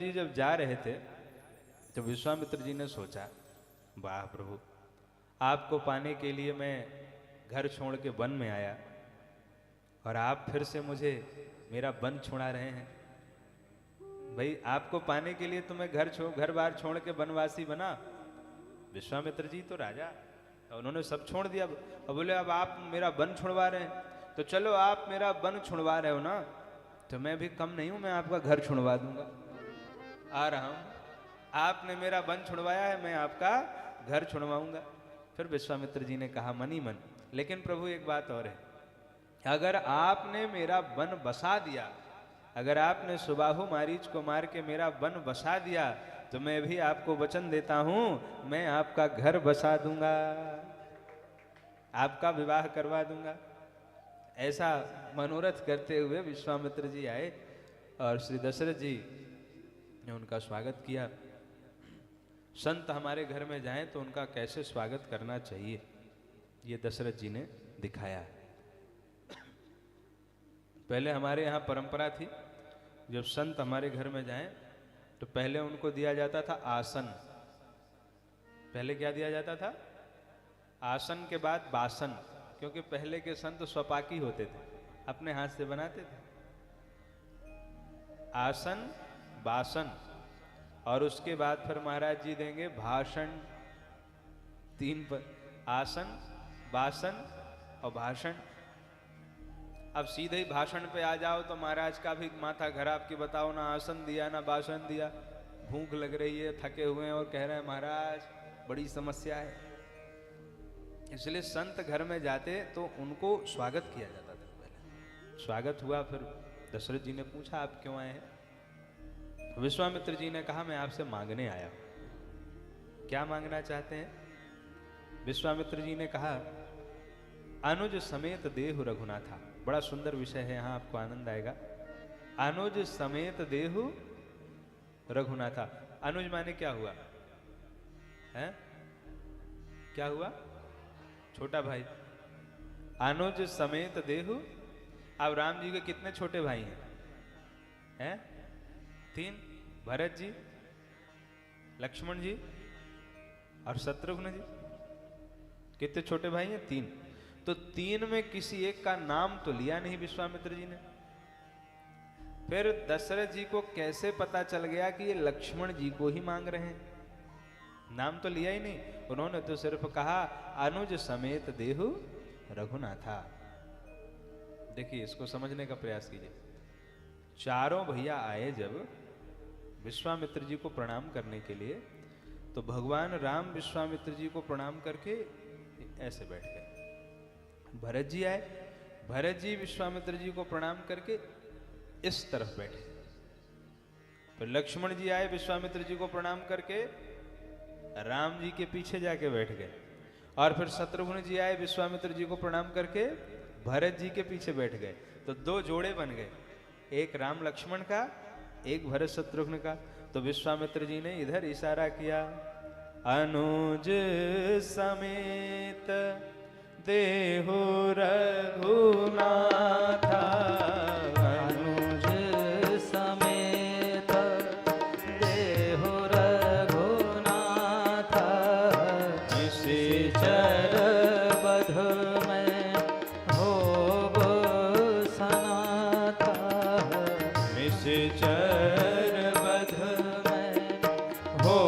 जी जब जा रहे थे तो विश्वामित्र जी ने सोचा, वाह प्रभु, आपको पाने के लिए मैं घर छोड़ के वन में आया और आप फिर से मुझे मेरा वन छुड़ा रहे हैं। भाई आपको पाने के लिए तो मैं घर बार छोड़ के वनवासी बना। विश्वामित्र जी तो राजा, तो उन्होंने सब छोड़ दिया और बोले अब आप मेरा वन छुड़वा रहे हैं, तो चलो आप मेरा वन छुड़वा रहे हो ना, तो मैं भी कम नहीं हूं, मैं आपका घर छुड़वा दूंगा। आ रहा हूं, आपने मेरा वन छुड़वाया है, मैं आपका घर छुड़वाऊंगा। फिर विश्वामित्र जी ने कहा मन ही मन, लेकिन प्रभु एक बात और है, अगर आपने मेरा वन बसा दिया, अगर आपने सुबाहु मारीच को मार के मेरा वन बसा दिया, तो मैं भी आपको वचन देता हूं, मैं आपका घर बसा दूंगा, आपका विवाह करवा दूंगा। ऐसा मनोरथ करते हुए विश्वामित्र जी आए और श्री दशरथ जी ने उनका स्वागत किया। संत हमारे घर में जाएं तो उनका कैसे स्वागत करना चाहिए, ये दशरथ जी ने दिखाया। पहले हमारे यहाँ परंपरा थी, जब संत हमारे घर में जाएं तो पहले उनको दिया जाता था आसन। पहले क्या दिया जाता था? आसन के बाद बासन, क्योंकि पहले के संत स्वपाकी होते थे, अपने हाथ से बनाते थे। आसन बासन, और उसके बाद फिर महाराज जी देंगे भाषण। तीन पर आसन, बासन और भाषण। अब सीधे ही भाषण पे आ जाओ तो महाराज का भी माथा खराब कि बताओ ना आसन दिया ना भाषण दिया, भूख लग रही है, थके हुए हैं और कह रहे हैं महाराज बड़ी समस्या है। इसलिए संत घर में जाते तो उनको स्वागत किया जाता था। पहले स्वागत हुआ, फिर दशरथ जी ने पूछा आप क्यों आए हैं? विश्वामित्र जी ने कहा मैं आपसे मांगने आया हूं। क्या मांगना चाहते हैं? विश्वामित्र जी ने कहा अनुज समेत देहु रघुनाथा। बड़ा सुंदर विषय है, यहां आपको आनंद आएगा। अनुज समेत देहु रघुनाथा। अनुज माने क्या हुआ है? क्या हुआ? छोटा भाई। अनुज समेत देहु। अब राम जी के कितने छोटे भाई हैं? 3, भरत जी, लक्ष्मण जी और शत्रुघ्न जी। कितने छोटे भाई हैं? 3। तो 3 में किसी एक का नाम तो लिया नहीं विश्वामित्र जी ने। फिर दशरथ जी को कैसे पता चल गया कि ये लक्ष्मण जी को ही मांग रहे हैं? नाम तो लिया ही नहीं, उन्होंने तो सिर्फ कहा अनुज समेत देहु रघुनाथा। देखिए, इसको समझने का प्रयास कीजिए। चारों भैया आए जब विश्वामित्र जी को प्रणाम करने के लिए, तो भगवान राम विश्वामित्र जी को प्रणाम करके ऐसे बैठ गए। भरत जी आए, भरत जी विश्वामित्र जी को प्रणाम करके इस तरफ बैठे। फिर लक्ष्मण जी आए, विश्वामित्र जी को प्रणाम करके राम जी के पीछे जाके बैठ गए। और फिर शत्रुघ्न जी आए, विश्वामित्र जी को प्रणाम करके भरत जी के पीछे बैठ गए। तो 2 जोड़े बन गए, एक राम लक्ष्मण का, एक भरत शत्रुघ्न का। तो विश्वामित्र जी ने इधर इशारा किया, अनुज समेत देहु रघुनाथा। अनुज समेत देहु रघुनाथा। निश्चर बध में होब सनाथा। निश्चर बध में हो